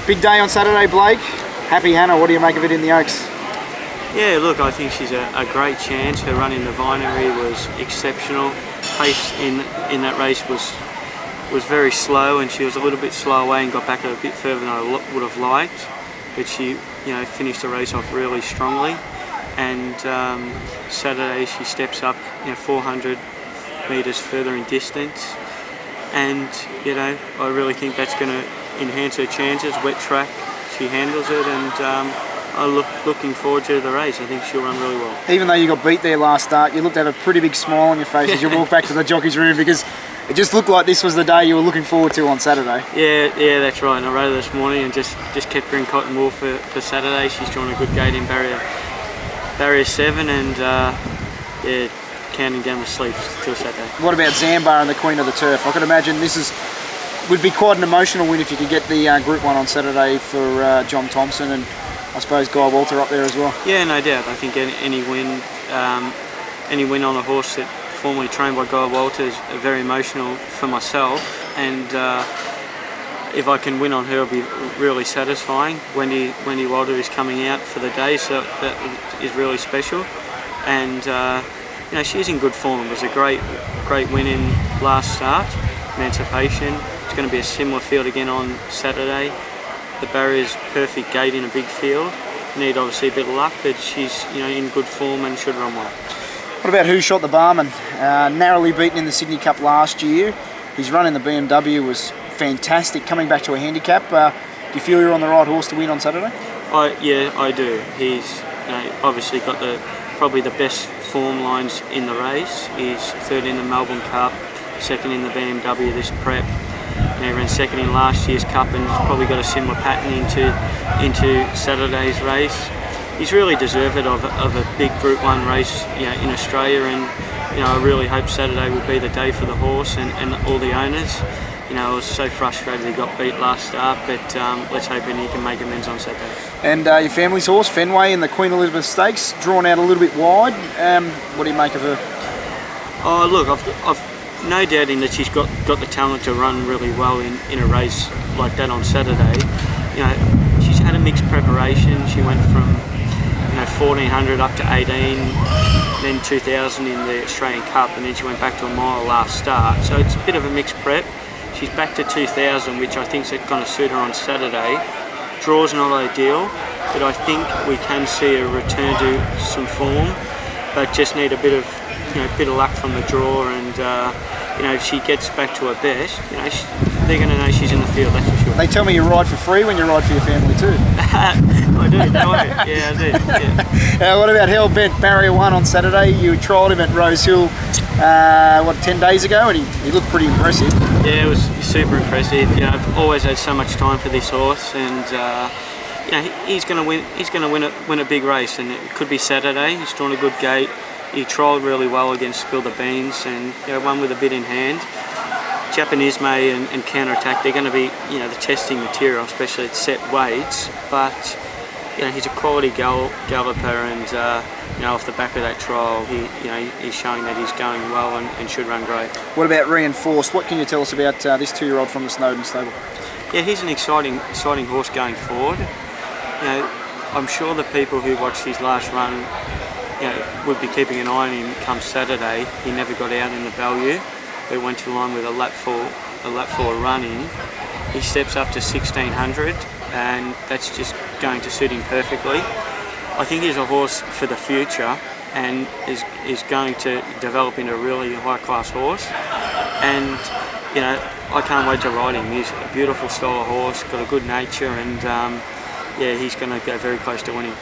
Big day on Saturday, Blake. Happy Hannah, what do you make of it in the Oaks? Yeah, look, I think she's a great chance. Her run in the Vinery was exceptional. Pace in that race was very slow, and she was a little bit slow away and got back a bit further than I would have liked. But she, finished the race off really strongly. And Saturday she steps up, 400 metres further in distance. And I really think that's going to enhance her chances. Wet track, she handles it, and I'm looking forward to the race. I think she'll run really well. Even though you got beat there last start, you looked to have a pretty big smile on your face as you walked back to the jockey's room, because it just looked like this was the day you were looking forward to on Saturday. Yeah, that's right. And I rode her this morning and just kept her in cotton wool for Saturday. She's drawn a good gate in barrier 7, and counting down the sleeps till Saturday. What about Zambar and the Queen of the Turf? I could imagine would be quite an emotional win if you could get the Group 1 on Saturday for John Thompson, and I suppose Guy Walter up there as well. Yeah, no doubt. I think any win on a horse that formerly trained by Guy Walter is very emotional for myself, and if I can win on her, it'll be really satisfying. Wendy Walter is coming out for the day, so that is really special. And she's in good form. It was a great win in last start, Emancipation. It's going to be a similar field again on Saturday. The barrier's perfect gate in a big field. Need obviously a bit of luck, but she's in good form and should run well. What about Who Shot the Barman? Narrowly beaten in the Sydney Cup last year. His run in the BMW was fantastic, coming back to a handicap. Do you feel you're on the right horse to win on Saturday? Yeah, I do. He's obviously got probably the best form lines in the race. He's third in the Melbourne Cup, second in the BMW this prep. He ran second in last year's Cup, and he's probably got a similar pattern into Saturday's race. He's really deserved of a big Group 1 race in Australia, and I really hope Saturday will be the day for the horse and all the owners. I was so frustrated he got beat last start, but let's hope he can make amends on Saturday. And your family's horse, Fenway, in the Queen Elizabeth Stakes, drawn out a little bit wide. What do you make of her? Oh, look, I've no doubting that she's got the talent to run really well in a race like that on Saturday. She's had a mixed preparation. She went from 1400 up to 18, then 2000 in the Australian Cup, and then she went back to a mile last start. So it's a bit of a mixed prep. She's back to 2000, which I think is going to suit her on Saturday. Draw's not ideal, but I think we can see a return to some form, but just need a bit of luck from the draw, and if she gets back to her best, they're going to know she's in the field, that's for sure. They tell me you ride for free when you ride for your family too. I do, don't I? Yeah, I do. Yeah. What about Hellbent Barrier 1 on Saturday? You trialled him at Rose Hill, 10 days ago, and he looked pretty impressive. Yeah, it was super impressive. I've always had so much time for this horse, and he's going to win. He's going to win a big race, and it could be Saturday. He's drawn a good gate. He trialled really well against Spill the Beans, and won with a bit in hand. Japanese May and Counterattack, they're going to be the testing material, especially at set weights. But he's a quality galloper, and off the back of that trial, he's showing that he's going well and should run great. What about Reinforced? What can you tell us about this 2-year-old from the Snowden stable? Yeah, he's an exciting horse going forward. I'm sure the people who watched his last run would be keeping an eye on him come Saturday. He never got out in the value, but went to the line with a lap 4 run in. He steps up to 1600, and that's just going to suit him perfectly. I think he's a horse for the future, and is going to develop into a really high-class horse. And I can't wait to ride him. He's a beautiful style of horse, got a good nature, and he's going to go very close to winning.